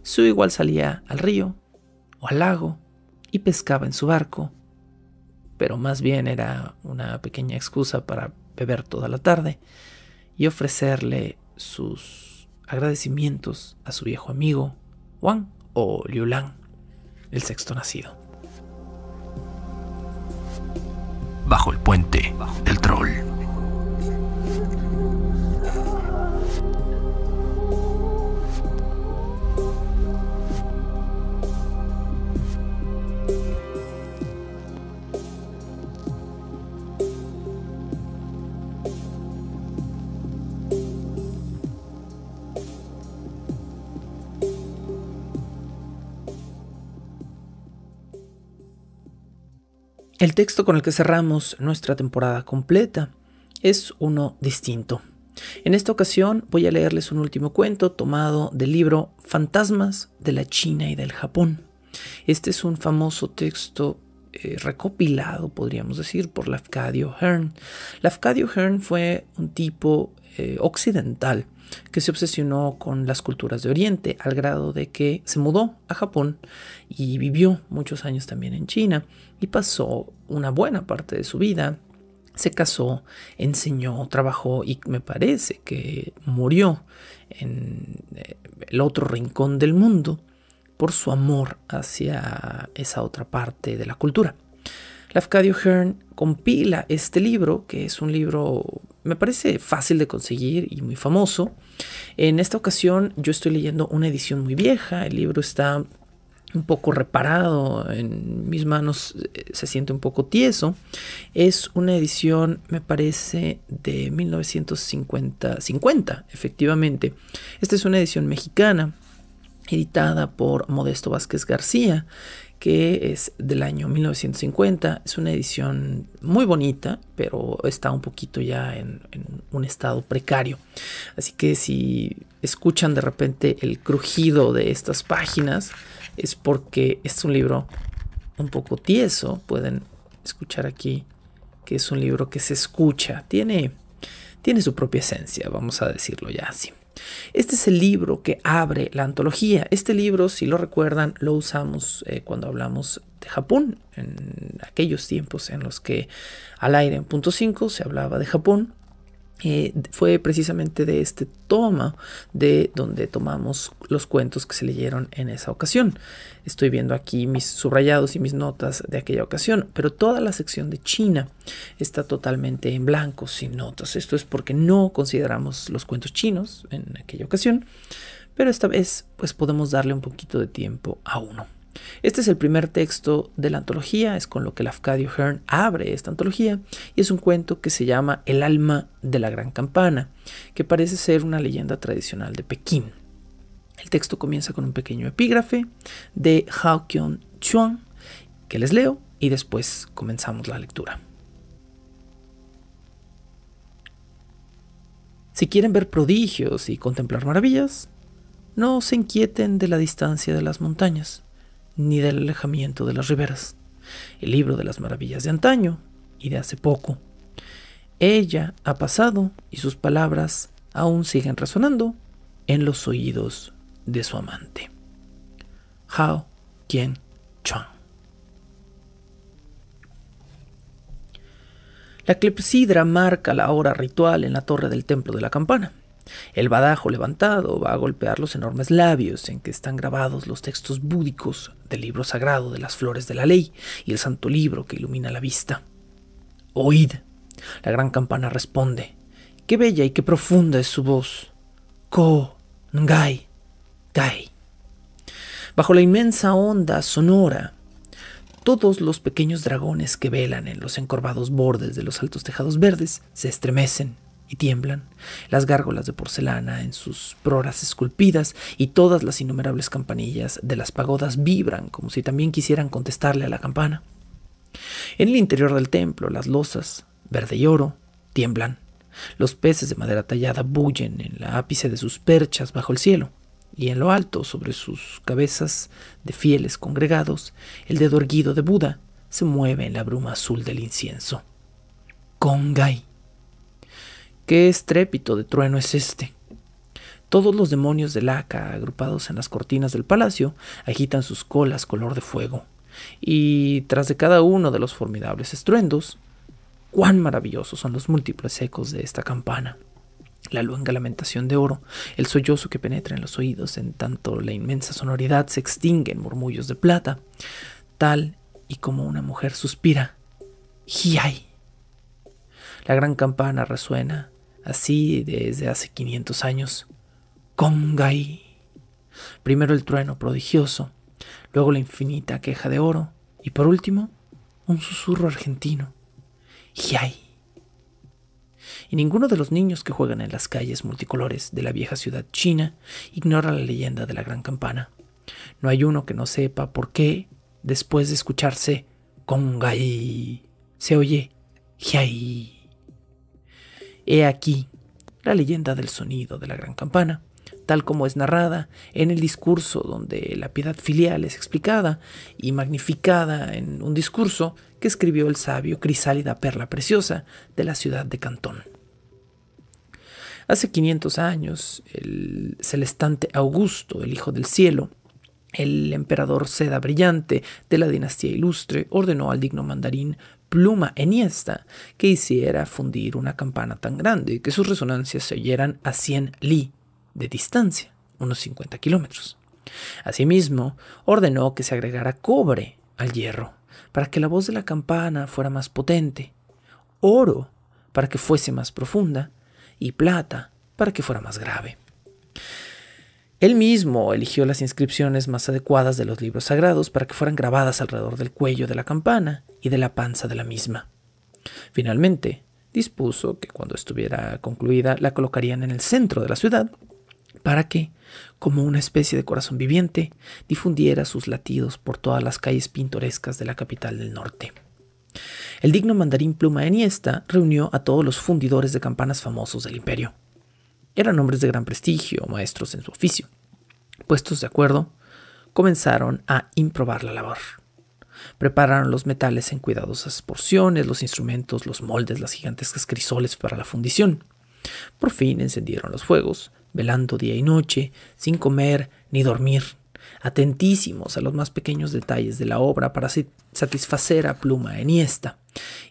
Sue igual salía al río o al lago y pescaba en su barco, pero más bien era una pequeña excusa para beber toda la tarde y ofrecerle sus agradecimientos a su viejo amigo Wang o Liu Lang, el sexto nacido. Bajo el puente del troll. El texto con el que cerramos nuestra temporada completa es uno distinto. En esta ocasión voy a leerles un último cuento tomado del libro Fantasmas de la China y del Japón. Este es un famoso texto recopilado, podríamos decir, por Lafcadio Hearn. Lafcadio Hearn fue un tipo occidental que se obsesionó con las culturas de Oriente al grado de que se mudó a Japón y vivió muchos años también en China y pasó una buena parte de su vida. Se casó, enseñó, trabajó y me parece que murió en el otro rincón del mundo por su amor hacia esa otra parte de la cultura. Lafcadio Hearn compila este libro, que es un libro, me parece fácil de conseguir y muy famoso. En esta ocasión yo estoy leyendo una edición muy vieja. El libro está un poco reparado, en mis manos se siente un poco tieso. Es una edición, me parece, de 1950, efectivamente. Esta es una edición mexicana editada por Modesto Vázquez García, que es del año 1950. Es una edición muy bonita, pero está un poquito ya en un estado precario. Así que si escuchan de repente el crujido de estas páginas, es porque es un libro un poco tieso. Pueden escuchar aquí que es un libro que se escucha. Tiene su propia esencia, vamos a decirlo ya así. Este es el libro que abre la antología. Este libro, si lo recuerdan, lo usamos cuando hablamos de Japón, en aquellos tiempos en los que al aire en punto 5 se hablaba de Japón. Fue precisamente de este toma de donde tomamos los cuentos que se leyeron en esa ocasión. Estoy viendo aquí mis subrayados y mis notas de aquella ocasión, pero toda la sección de China está totalmente en blanco, sin notas. Esto es porque no consideramos los cuentos chinos en aquella ocasión, pero esta vez pues podemos darle un poquito de tiempo a uno. Este es el primer texto de la antología, es con lo que Lafcadio Hearn abre esta antología, y es un cuento que se llama El alma de la gran campana, que parece ser una leyenda tradicional de Pekín. El texto comienza con un pequeño epígrafe de Hao Qian-chuan, que les leo y después comenzamos la lectura. Si quieren ver prodigios y contemplar maravillas, no se inquieten de la distancia de las montañas, ni del alejamiento de las riberas. El libro de las maravillas de antaño y de hace poco. Ella ha pasado y sus palabras aún siguen resonando en los oídos de su amante. Hao Qian-chuan. La clepsidra marca la hora ritual en la torre del templo de la campana. El badajo levantado va a golpear los enormes labios en que están grabados los textos búdicos del libro sagrado de las flores de la ley y el santo libro que ilumina la vista. Oíd. La gran campana responde. Qué bella y qué profunda es su voz. Ko, ngai, gai. Bajo la inmensa onda sonora, todos los pequeños dragones que velan en los encorvados bordes de los altos tejados verdes se estremecen y tiemblan, las gárgolas de porcelana en sus proras esculpidas y todas las innumerables campanillas de las pagodas vibran como si también quisieran contestarle a la campana. En el interior del templo, las losas, verde y oro, tiemblan. Los peces de madera tallada bullen en la ápice de sus perchas bajo el cielo, y en lo alto, sobre sus cabezas de fieles congregados, el dedo erguido de Buda se mueve en la bruma azul del incienso. Kongai. ¿Qué estrépito de trueno es este? Todos los demonios de laca, agrupados en las cortinas del palacio, agitan sus colas color de fuego, y tras de cada uno de los formidables estruendos, cuán maravillosos son los múltiples ecos de esta campana. La luenga lamentación de oro, el sollozo que penetra en los oídos en tanto la inmensa sonoridad se extingue en murmullos de plata, tal y como una mujer suspira. ¡Hiai! La gran campana resuena así desde hace 500 años. Kongai. Primero el trueno prodigioso, luego la infinita queja de oro y por último un susurro argentino. ¡Hiai! Y ninguno de los niños que juegan en las calles multicolores de la vieja ciudad china ignora la leyenda de la gran campana. No hay uno que no sepa por qué, después de escucharse Kongai, se oye Hiai. He aquí la leyenda del sonido de la gran campana, tal como es narrada en el discurso donde la piedad filial es explicada y magnificada en un discurso que escribió el sabio Crisálida Perla Preciosa de la ciudad de Cantón. Hace 500 años, el celestante Augusto, el Hijo del Cielo, el emperador Seda Brillante de la dinastía ilustre, ordenó al digno mandarín Pluma Enhiesta que hiciera fundir una campana tan grande que sus resonancias se oyeran a 100 li de distancia, unos 50 kilómetros. Asimismo, ordenó que se agregara cobre al hierro para que la voz de la campana fuera más potente, oro para que fuese más profunda y plata para que fuera más grave. Él mismo eligió las inscripciones más adecuadas de los libros sagrados para que fueran grabadas alrededor del cuello de la campana y de la panza de la misma. Finalmente, dispuso que cuando estuviera concluida la colocarían en el centro de la ciudad para que, como una especie de corazón viviente, difundiera sus latidos por todas las calles pintorescas de la capital del norte. El digno mandarín Pluma Eniesta reunió a todos los fundidores de campanas famosos del imperio. Eran hombres de gran prestigio, maestros en su oficio. Puestos de acuerdo, comenzaron a improbar la labor. Prepararon los metales en cuidadosas porciones, los instrumentos, los moldes, las gigantescas crisoles para la fundición. Por fin encendieron los fuegos, velando día y noche, sin comer ni dormir, atentísimos a los más pequeños detalles de la obra para satisfacer a Pluma Eniesta,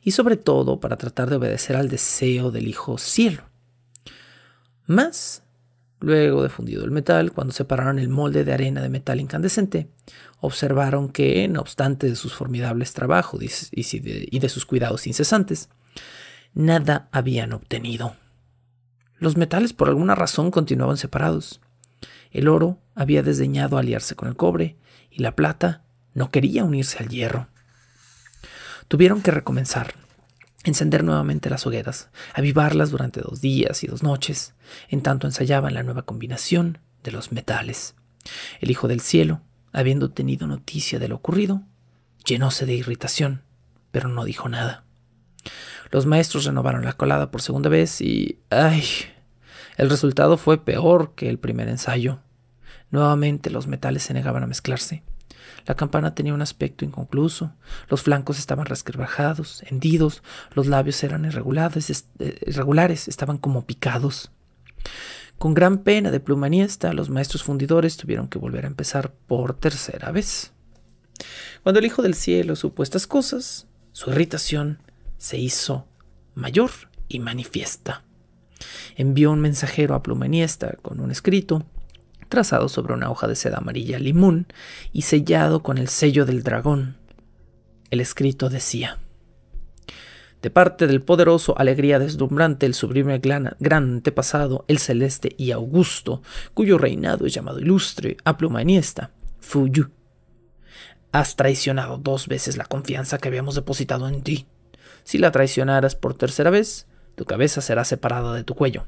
y sobre todo para tratar de obedecer al deseo del Hijo Cielo. Mas, luego de fundido el metal, cuando separaron el molde de arena de metal incandescente, observaron que, no obstante de sus formidables trabajos y de sus cuidados incesantes, nada habían obtenido. Los metales por alguna razón continuaban separados. El oro había desdeñado aliarse con el cobre y la plata no quería unirse al hierro. Tuvieron que recomenzar, encender nuevamente las hogueras, avivarlas durante 2 días y 2 noches, en tanto ensayaban la nueva combinación de los metales. El Hijo del Cielo, habiendo tenido noticia de lo ocurrido, llenóse de irritación, pero no dijo nada. Los maestros renovaron la colada por segunda vez y el resultado fue peor que el primer ensayo. Nuevamente los metales se negaban a mezclarse. La campana tenía un aspecto inconcluso, los flancos estaban resquebrajados, hendidos, los labios eran irregulares, estaban como picados. Con gran pena de Pluma Eniesta, los maestros fundidores tuvieron que volver a empezar por tercera vez. Cuando el Hijo del Cielo supo estas cosas, su irritación se hizo mayor y manifiesta. Envió un mensajero a Pluma Eniesta con un escrito trazado sobre una hoja de seda amarilla limón y sellado con el sello del dragón. El escrito decía: de parte del poderoso, alegría deslumbrante, el sublime gran antepasado, el celeste y augusto, cuyo reinado es llamado ilustre, a Pluma Eniesta, Fuyu. Has traicionado 2 veces la confianza que habíamos depositado en ti. Si la traicionaras por tercera vez, tu cabeza será separada de tu cuello.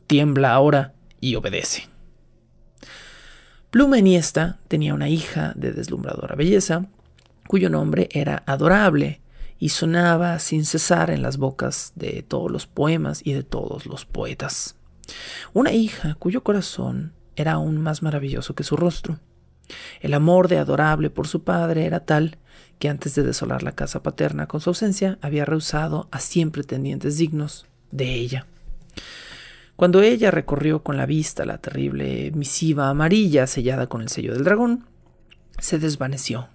Tiembla ahora y obedece. Pluma Eniesta tenía una hija de deslumbradora belleza, cuyo nombre era Adorable y sonaba sin cesar en las bocas de todos los poemas y de todos los poetas. Una hija cuyo corazón era aún más maravilloso que su rostro. El amor de Adorable por su padre era tal que antes de desolar la casa paterna con su ausencia, había rehusado a 100 pretendientes dignos de ella. Cuando ella recorrió con la vista la terrible misiva amarilla sellada con el sello del dragón, se desvaneció.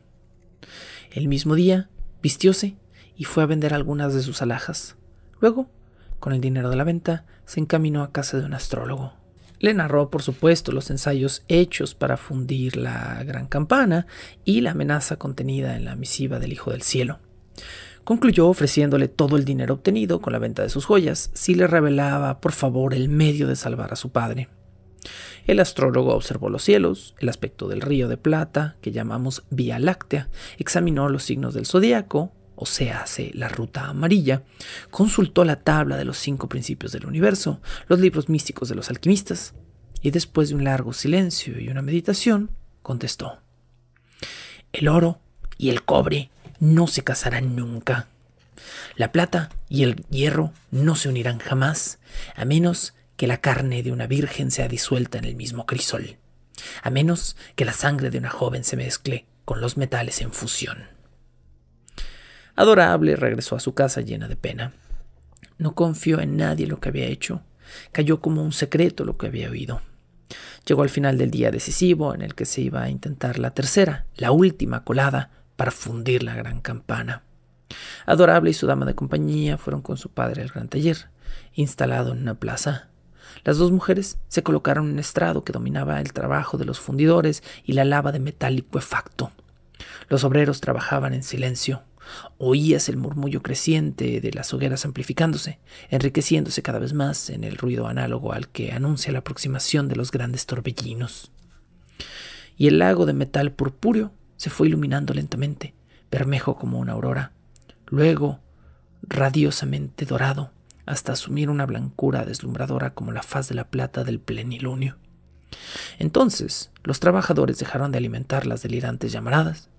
El mismo día, vistióse y fue a vender algunas de sus alhajas. Luego, con el dinero de la venta, se encaminó a casa de un astrólogo. Le narró, por supuesto, los ensayos hechos para fundir la gran campana y la amenaza contenida en la misiva del Hijo del Cielo. Concluyó ofreciéndole todo el dinero obtenido con la venta de sus joyas si le revelaba, por favor, el medio de salvar a su padre. El astrólogo observó los cielos, el aspecto del río de plata, que llamamos Vía Láctea, examinó los signos del zodiaco, o sea, la ruta amarilla, consultó la tabla de los 5 principios del universo, los libros místicos de los alquimistas, y después de un largo silencio y una meditación, contestó: el oro y el cobre no se casarán nunca. La plata y el hierro no se unirán jamás, a menos que la carne de una virgen sea disuelta en el mismo crisol, a menos que la sangre de una joven se mezcle con los metales en fusión. Adorable regresó a su casa llena de pena. No confió en nadie lo que había hecho. Cayó como un secreto lo que había oído. Llegó al final del día decisivo en el que se iba a intentar la tercera, la última colada para fundir la gran campana. Adorable y su dama de compañía fueron con su padre al gran taller, instalado en una plaza. Las 2 mujeres se colocaron en un estrado que dominaba el trabajo de los fundidores y la lava de metal licuefacto. Los obreros trabajaban en silencio. Oías el murmullo creciente de las hogueras amplificándose, enriqueciéndose cada vez más en el ruido análogo al que anuncia la aproximación de los grandes torbellinos. Y el lago de metal purpúreo se fue iluminando lentamente, bermejo como una aurora, luego radiosamente dorado, hasta asumir una blancura deslumbradora como la faz de la plata del plenilunio. Entonces los trabajadores dejaron de alimentar las delirantes llamaradas.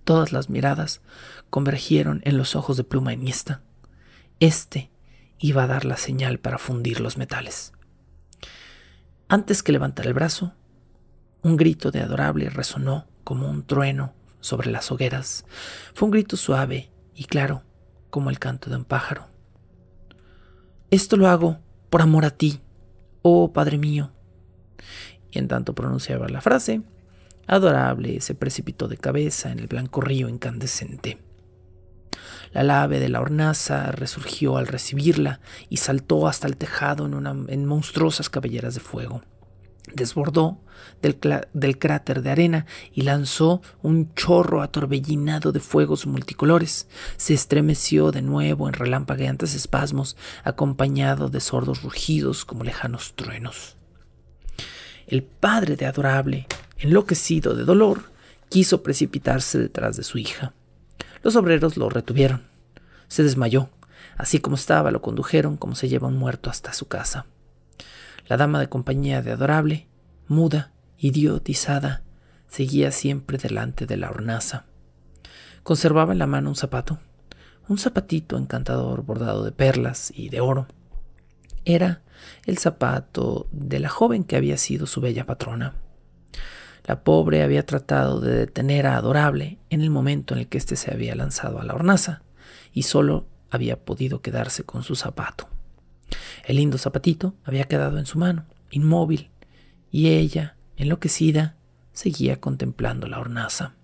Todas las miradas convergieron en los ojos de Pluma Enhiesta. Este iba a dar la señal para fundir los metales. Antes que levantar el brazo, un grito de Adorable resonó como un trueno sobre las hogueras. Fue un grito suave y claro, como el canto de un pájaro. Esto lo hago por amor a ti, oh Padre mío. Y en tanto pronunciaba la frase, Adorable se precipitó de cabeza en el blanco río incandescente. La nave de la hornaza resurgió al recibirla y saltó hasta el tejado en monstruosas cabelleras de fuego. Desbordó del cráter de arena y lanzó un chorro atorbellinado de fuegos multicolores. Se estremeció de nuevo en relampagueantes espasmos, acompañado de sordos rugidos como lejanos truenos. El padre de Adorable, enloquecido de dolor, quiso precipitarse detrás de su hija. Los obreros lo retuvieron. Se desmayó. Así como estaba, lo condujeron como se lleva un muerto hasta su casa. La dama de compañía de Adorable, muda, idiotizada, seguía siempre delante de la hornaza. Conservaba en la mano un zapatito encantador bordado de perlas y de oro. Era el zapato de la joven que había sido su bella patrona. La pobre había tratado de detener a Adorable en el momento en el que éste se había lanzado a la hornaza, y solo había podido quedarse con su zapato. El lindo zapatito había quedado en su mano, inmóvil, y ella, enloquecida, seguía contemplando la hornaza.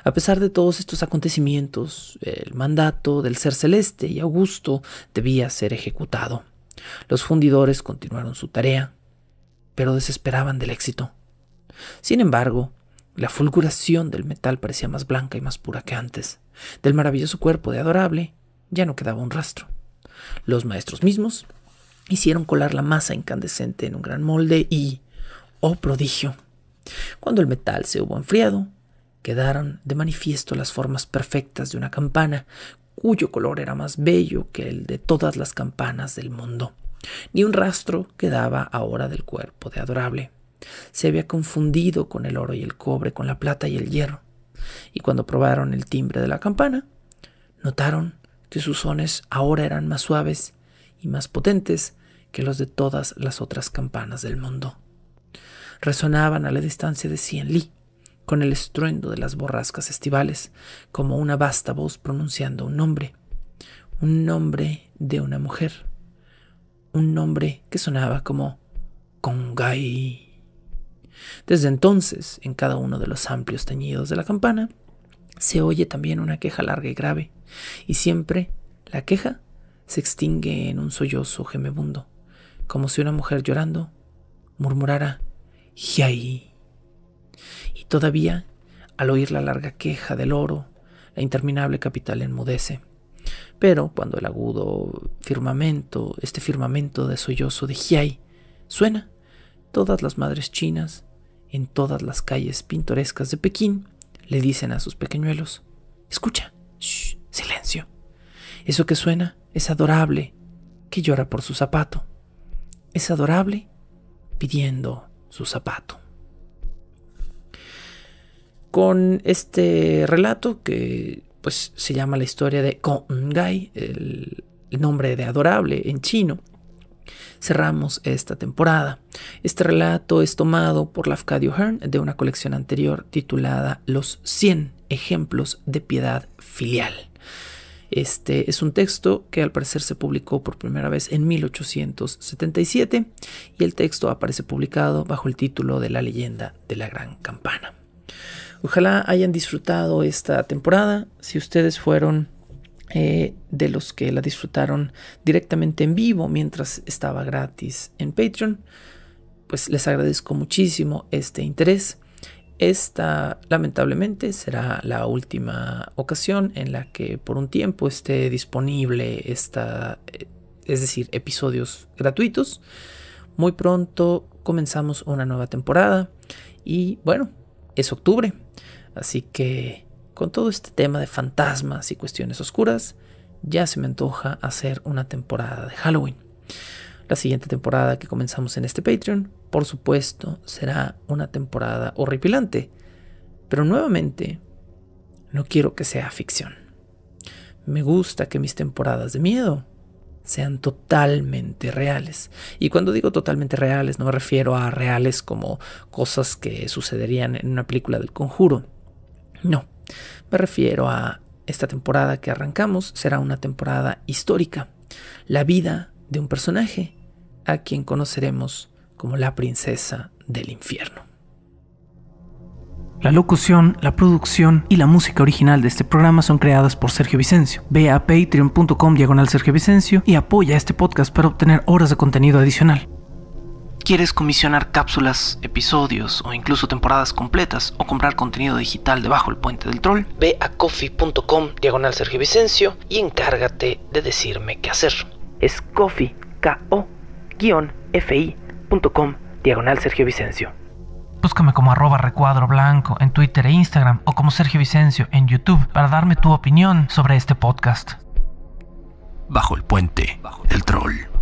A pesar de todos estos acontecimientos, el mandato del ser celeste y augusto debía ser ejecutado. Los fundidores continuaron su tarea, pero desesperaban del éxito. Sin embargo, la fulguración del metal parecía más blanca y más pura que antes. Del maravilloso cuerpo de Adorable ya no quedaba un rastro. Los maestros mismos hicieron colar la masa incandescente en un gran molde y, ¡oh prodigio!, cuando el metal se hubo enfriado, quedaron de manifiesto las formas perfectas de una campana, cuyo color era más bello que el de todas las campanas del mundo. Ni un rastro quedaba ahora del cuerpo de Adorable. Se había confundido con el oro y el cobre, con la plata y el hierro. Y cuando probaron el timbre de la campana, notaron que sus sones ahora eran más suaves y más potentes que los de todas las otras campanas del mundo. Resonaban a la distancia de 100 li, con el estruendo de las borrascas estivales, como una vasta voz pronunciando un nombre de una mujer, un nombre que sonaba como Congai. Desde entonces, en cada uno de los amplios tañidos de la campana, se oye también una queja larga y grave, y siempre la queja se extingue en un sollozo gemebundo, como si una mujer llorando murmurara «Hiai». Y todavía, al oír la larga queja del oro, la interminable capital enmudece. Pero cuando el agudo firmamento, este firmamento de sollozo de Hiai, suena, todas las madres chinas, en todas las calles pintorescas de Pekín, le dicen a sus pequeñuelos: «Escucha, shh, silencio. Eso que suena es Adorable, que llora por su zapato. Es Adorable pidiendo su zapato». Con este relato, que pues se llama la historia de Congai, el nombre de Adorable en chino, cerramos esta temporada. Este relato es tomado por Lafcadio Hearn de una colección anterior titulada Los 100 ejemplos de piedad filial. Este es un texto que al parecer se publicó por primera vez en 1877 y el texto aparece publicado bajo el título de La leyenda de la gran campana. Ojalá hayan disfrutado esta temporada. Si ustedes fueron de los que la disfrutaron directamente en vivo mientras estaba gratis en Patreon, pues les agradezco muchísimo este interés. Esta lamentablemente será la última ocasión en la que por un tiempo esté disponible es decir, episodios gratuitos. Muy pronto comenzamos una nueva temporada y bueno, es octubre, así que con todo este tema de fantasmas y cuestiones oscuras, ya se me antoja hacer una temporada de Halloween. La siguiente temporada que comenzamos en este Patreon, por supuesto, será una temporada horripilante. Pero nuevamente, no quiero que sea ficción. Me gusta que mis temporadas de miedo sean totalmente reales. Y cuando digo totalmente reales, no me refiero a reales como cosas que sucederían en una película del Conjuro. No, me refiero a esta temporada que arrancamos será una temporada histórica. La vida de un personaje a quien conoceremos como la princesa del infierno. La locución, la producción y la música original de este programa son creadas por Sergio Vicencio. Ve a patreon.com/Sergio Vicencio y apoya este podcast para obtener horas de contenido adicional. ¿Quieres comisionar cápsulas, episodios o incluso temporadas completas o comprar contenido digital debajo el puente del troll? Ve a coffee.com/Sergio Vicencio y encárgate de decirme qué hacer. Es coffee, ko-fi.com/Sergio Vicencio. Búscame como @recuadro_blanco en Twitter e Instagram o como Sergio Vicencio en YouTube para darme tu opinión sobre este podcast. Bajo el puente del troll.